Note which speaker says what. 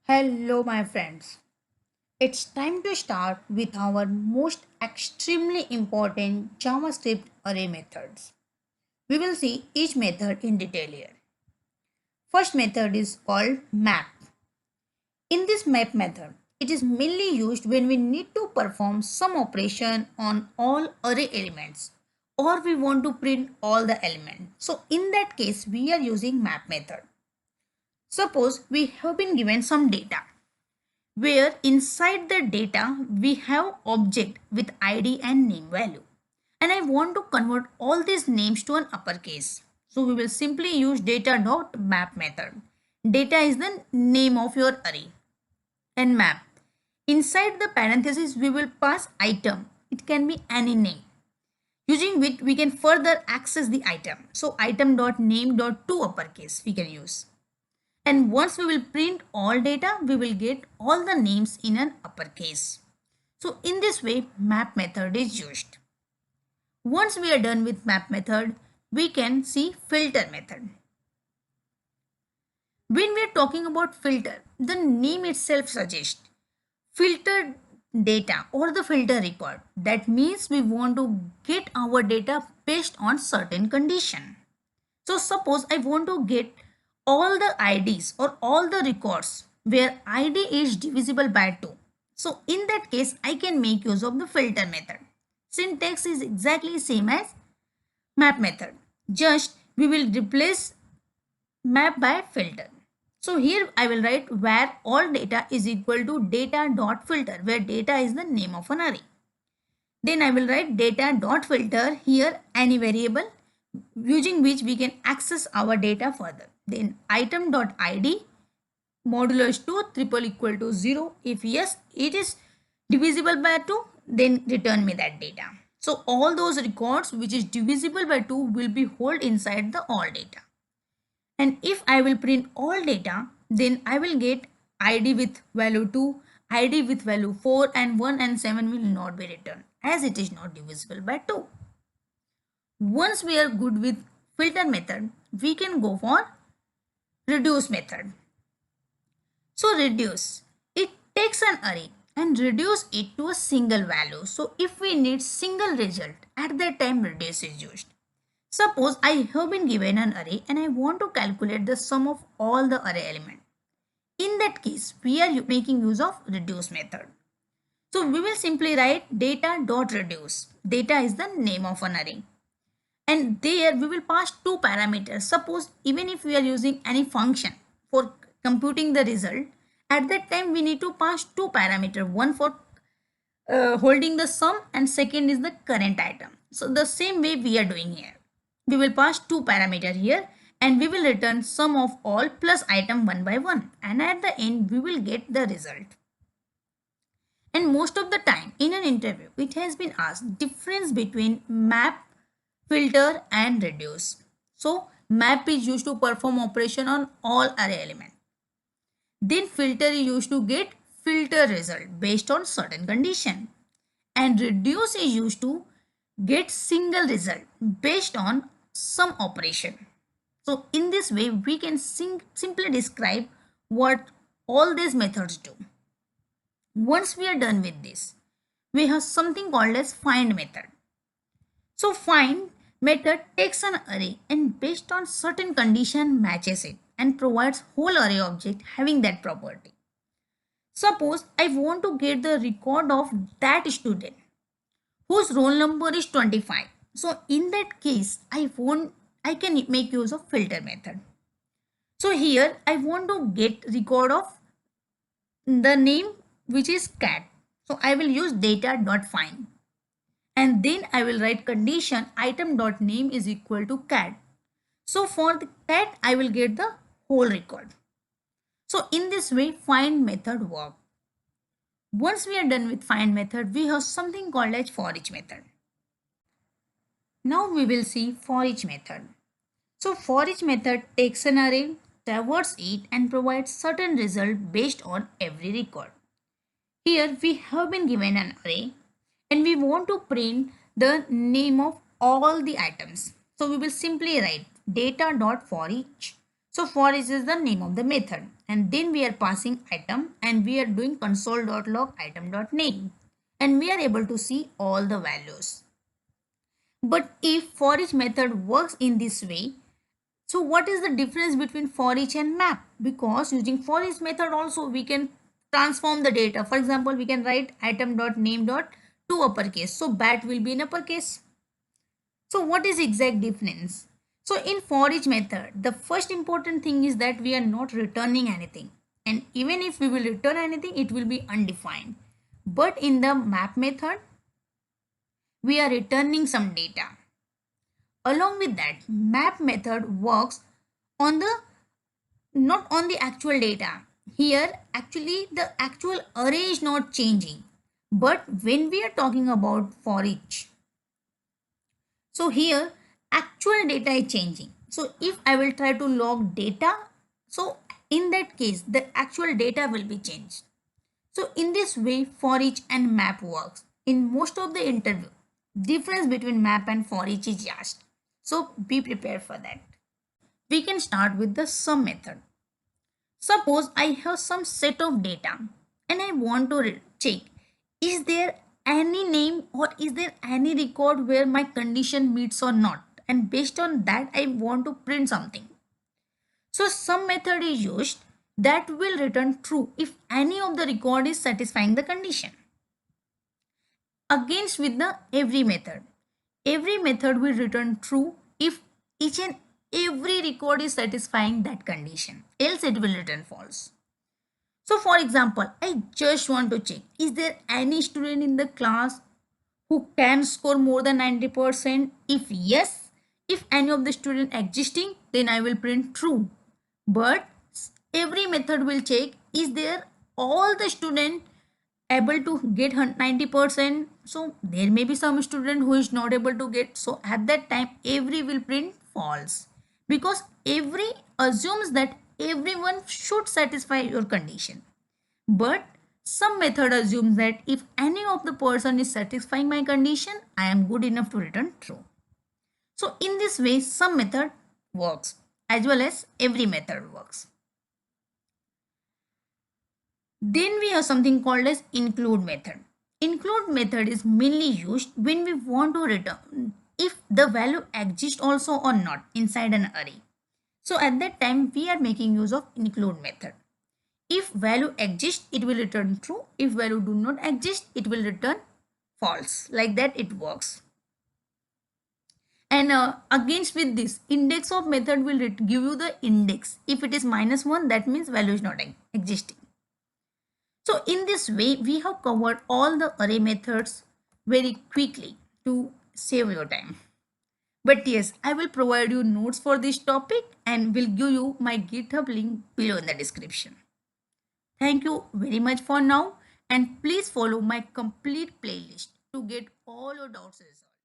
Speaker 1: Hello, my friends. It's time to start with our most extremely important JavaScript array methods. We will see each method in detail here. First method is called map. In this map method, it is mainly used when we need to perform some operation on all array elements or we want to print all the elements. So in that case, we are using map method. Suppose we have been given some data where inside the data we have object with id and name value, and I want to convert all these names to an uppercase. So we will simply use data.map method. Data is the name of your array and map. Inside the parenthesis we will pass item. It can be any name using which we can further access the item. So item.name.to uppercase we can use. And once we will print all data, we will get all the names in an uppercase. So in this way, map method is used. Once we are done with map method, we can see filter method. When we are talking about filter, the name itself suggests filtered data or the filter record. That means we want to get our data based on certain condition. So suppose I want to get all the IDs or all the records where ID is divisible by 2. So in that case, I can make use of the filter method. Syntax is exactly same as map method. Just we will replace map by filter. So here I will write where all data is equal to data.filter, where data is the name of an array. Then I will write data.filter here any variable using which we can access our data further. Then item.id modulus 2 triple equal to 0. If yes, it is divisible by 2, then return me that data. So all those records which is divisible by 2 will be held inside the all data. And if I will print all data, then I will get id with value 2, id with value 4, and 1 and 7 will not be returned as it is not divisible by 2. Once we are good with filter method, we can go for reduce method. So reduce, it takes an array and reduce it to a single value. So if we need single result, at that time reduce is used. Suppose I have been given an array and I want to calculate the sum of all the array elements. In that case, we are making use of reduce method. So we will simply write data.reduce. Data is the name of an array. And there we will pass two parameters. Suppose even if we are using any function for computing the result, at that time we need to pass two parameters. One for holding the sum and second is the current item. So the same way we are doing here. We will pass two parameters here and we will return sum of all plus item one by one. And at the end we will get the result. And most of the time in an interview, it has been asked difference between map, filter and reduce. So map is used to perform operation on all array element. Then filter is used to get filter result based on certain condition. And reduce is used to get single result based on some operation. So in this way, we can simply describe what all these methods do. Once we are done with this, we have something called as find method. So find method takes an array and based on certain condition matches it and provides whole array object having that property. Suppose I want to get the record of that student whose roll number is 25. So in that case, I can make use of filter method. So here I want to get record of the name which is cat. So I will use data.find. And then I will write condition item.name is equal to cat. So for the cat, I will get the whole record. So in this way, find method work. Once we are done with find method, we have something called as for each method. Now we will see for each method. So for each method takes an array, traverses it and provides certain result based on every record. Here we have been given an array and we want to print the name of all the items. So we will simply write data.forEach. So for each is the name of the method and then we are passing item and we are doing console.log item.name and we are able to see all the values. But if for each method works in this way, so what is the difference between for each and map? Because using for each method also we can transform the data. For example, we can write item.name to uppercase. So bat will be in uppercase. So what is exact difference? So in for each method, the first important thing is that we are not returning anything. And even if we will return anything, it will be undefined. But in the map method, we are returning some data. Along with that, map method works on the not on the actual data. Here, actually, the actual array is not changing. But when we are talking about for each, so here actual data is changing. So if I will try to log data, so in that case, the actual data will be changed. So in this way, for each and map works. In most of the interview, difference between map and for each is asked. So be prepared for that. We can start with the sum method. Suppose I have some set of data and I want to check, is there any name or is there any record where my condition meets or not, and based on that I want to print something. So sum method is used that will return true if any of the record is satisfying the condition. Against with the every method. Every method will return true if each and every record is satisfying that condition, else it will return false. So for example, I just want to check, is there any student in the class who can score more than 90%? If yes, if any of the student existing, then I will print true. But every method will check, is there all the student able to get 90%? So there may be some student who is not able to get. So at that time, every will print false, because every assumes that everyone should satisfy your condition. But some method assumes that if any of the person is satisfying my condition, I am good enough to return true. So in this way, some method works as well as every method works. Then we have something called as include method. Include method is mainly used when we want to return if the value exists also or not inside an array. So at that time we are making use of include method. If value exists, it will return true. If value do not exist, it will return false. Like that it works. And against with this, index of method will give you the index. If it is -1, that means value is not existing. So in this way, we have covered all the array methods very quickly to save your time. But yes, I will provide you notes for this topic and will give you my GitHub link below in the description. Thank you very much for now, and please follow my complete playlist to get all your doubts resolved.